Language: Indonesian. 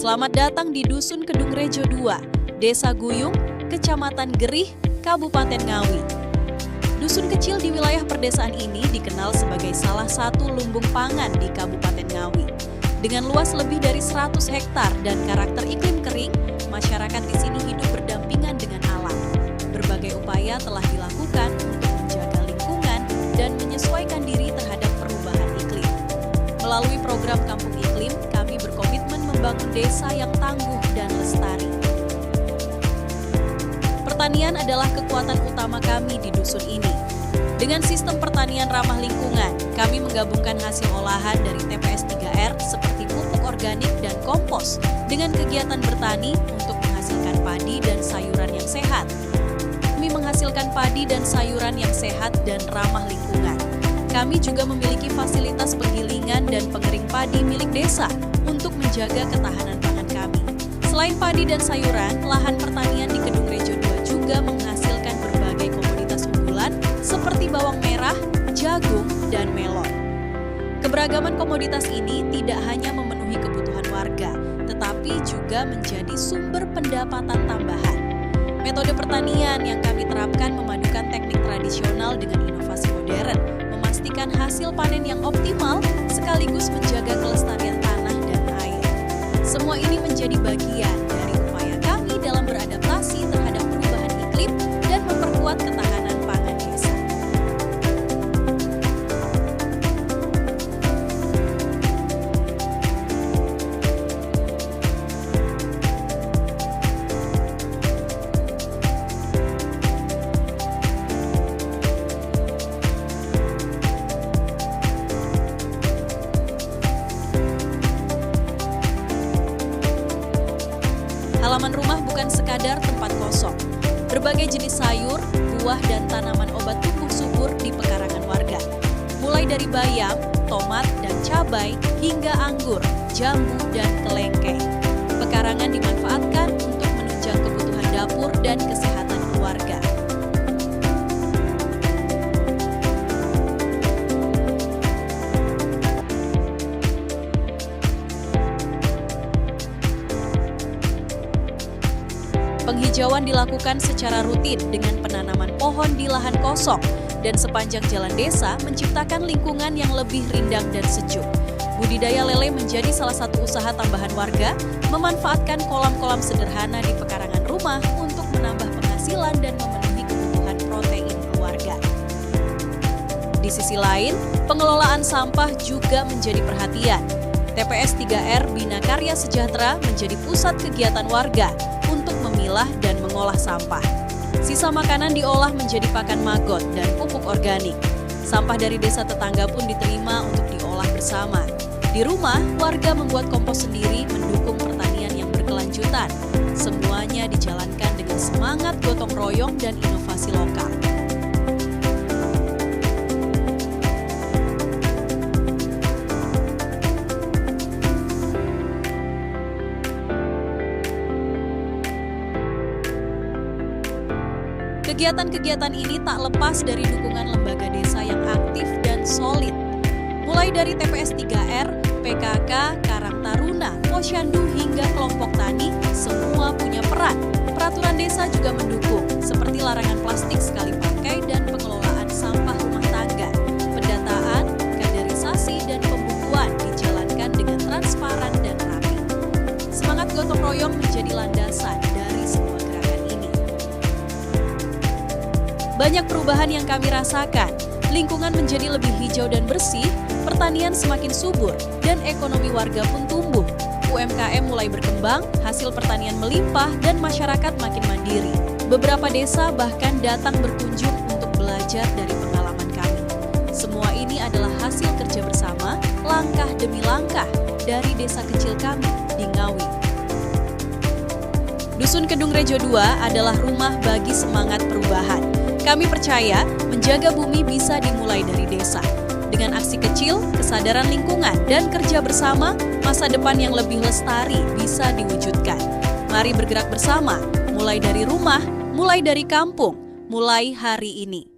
Selamat datang di Dusun Kedung Rejo 2, Desa Guyung, Kecamatan Gerih, Kabupaten Ngawi. Dusun kecil di wilayah perdesaan ini dikenal sebagai salah satu lumbung pangan di Kabupaten Ngawi. Dengan luas lebih dari 100 hektar dan karakter iklim kering, masyarakat di sini hidup berdampingan dengan alam. Berbagai upaya telah dilakukan untuk menjaga lingkungan dan menyesuaikan diri terhadap perubahan iklim. Melalui program Kampung Iklim, kami berkomitmen membangun desa yang tangguh dan lestari. Pertanian adalah kekuatan utama kami di dusun ini. Dengan sistem pertanian ramah lingkungan, kami menggabungkan hasil olahan dari TPS 3R seperti pupuk organik dan kompos dengan kegiatan bertani untuk menghasilkan padi dan sayuran yang sehat. Kami menghasilkan padi dan sayuran yang sehat dan ramah lingkungan. Kami juga memiliki fasilitas penggilingan dan pengering padi milik desa untuk menjaga ketahanan pangan kami. Selain padi dan sayuran, lahan pertanian di Kedung Rejo 2 juga menghasilkan berbagai komoditas unggulan seperti bawang merah, jagung, dan melon. Keberagaman komoditas ini tidak hanya memenuhi kebutuhan warga, tetapi juga menjadi sumber pendapatan tambahan. Metode pertanian yang kami terapkan memadukan teknik tradisional dengan inovasi modern, memastikan hasil panen yang optimal sekaligus menjaga kelestarian tanah dan air. Semua ini menjadi bagian dari upaya kami dalam beradaptasi terhadap perubahan iklim dan memperkuat ketahanan pangan desa. Halaman rumah bukan sekadar tempat kosong. Berbagai jenis sayur, buah, dan tanaman obat tumbuh subur di pekarangan warga. Mulai dari bayam, tomat, dan cabai, hingga anggur, jambu, dan kelengkeng. Pekarangan dimanfaatkan untuk menunjang kebutuhan dapur dan kesehatan keluarga. Penghijauan dilakukan secara rutin dengan penanaman pohon di lahan kosong dan sepanjang jalan desa menciptakan lingkungan yang lebih rindang dan sejuk. Budidaya lele menjadi salah satu usaha tambahan warga, memanfaatkan kolam-kolam sederhana di pekarangan rumah untuk menambah penghasilan dan memenuhi kebutuhan protein keluarga. Di sisi lain, pengelolaan sampah juga menjadi perhatian. TPS 3R Bina Karya Sejahtera menjadi pusat kegiatan warga untuk memilah dan mengolah sampah. Sisa makanan diolah menjadi pakan magot dan pupuk organik. Sampah dari desa tetangga pun diterima untuk diolah bersama. Di rumah, warga membuat kompos sendiri mendukung pertanian yang berkelanjutan. Semuanya dijalankan dengan semangat gotong royong dan inovasi lokal. Kegiatan-kegiatan ini tak lepas dari dukungan lembaga desa yang aktif dan solid. Mulai dari TPS 3R, PKK, Karang Taruna, Posyandu hingga kelompok tani, semua punya peran. Peraturan desa juga mendukung, seperti larangan plastik sekali pakai dan pengelolaan sampah rumah tangga. Pendataan, kaderisasi, dan pembukuan dijalankan dengan transparan dan rapi. Semangat gotong royong menjadi landasan dari semua gerakan ini. Banyak perubahan yang kami rasakan, lingkungan menjadi lebih hijau dan bersih, pertanian semakin subur, dan ekonomi warga pun tumbuh. UMKM mulai berkembang, hasil pertanian melimpah, dan masyarakat makin mandiri. Beberapa desa bahkan datang berkunjung untuk belajar dari pengalaman kami. Semua ini adalah hasil kerja bersama, langkah demi langkah, dari desa kecil kami di Ngawi. Dusun Kedung Rejo 2 adalah rumah bagi semangat perubahan. Kami percaya menjaga bumi bisa dimulai dari desa. Dengan aksi kecil, kesadaran lingkungan, dan kerja bersama, masa depan yang lebih lestari bisa diwujudkan. Mari bergerak bersama, mulai dari rumah, mulai dari kampung, mulai hari ini.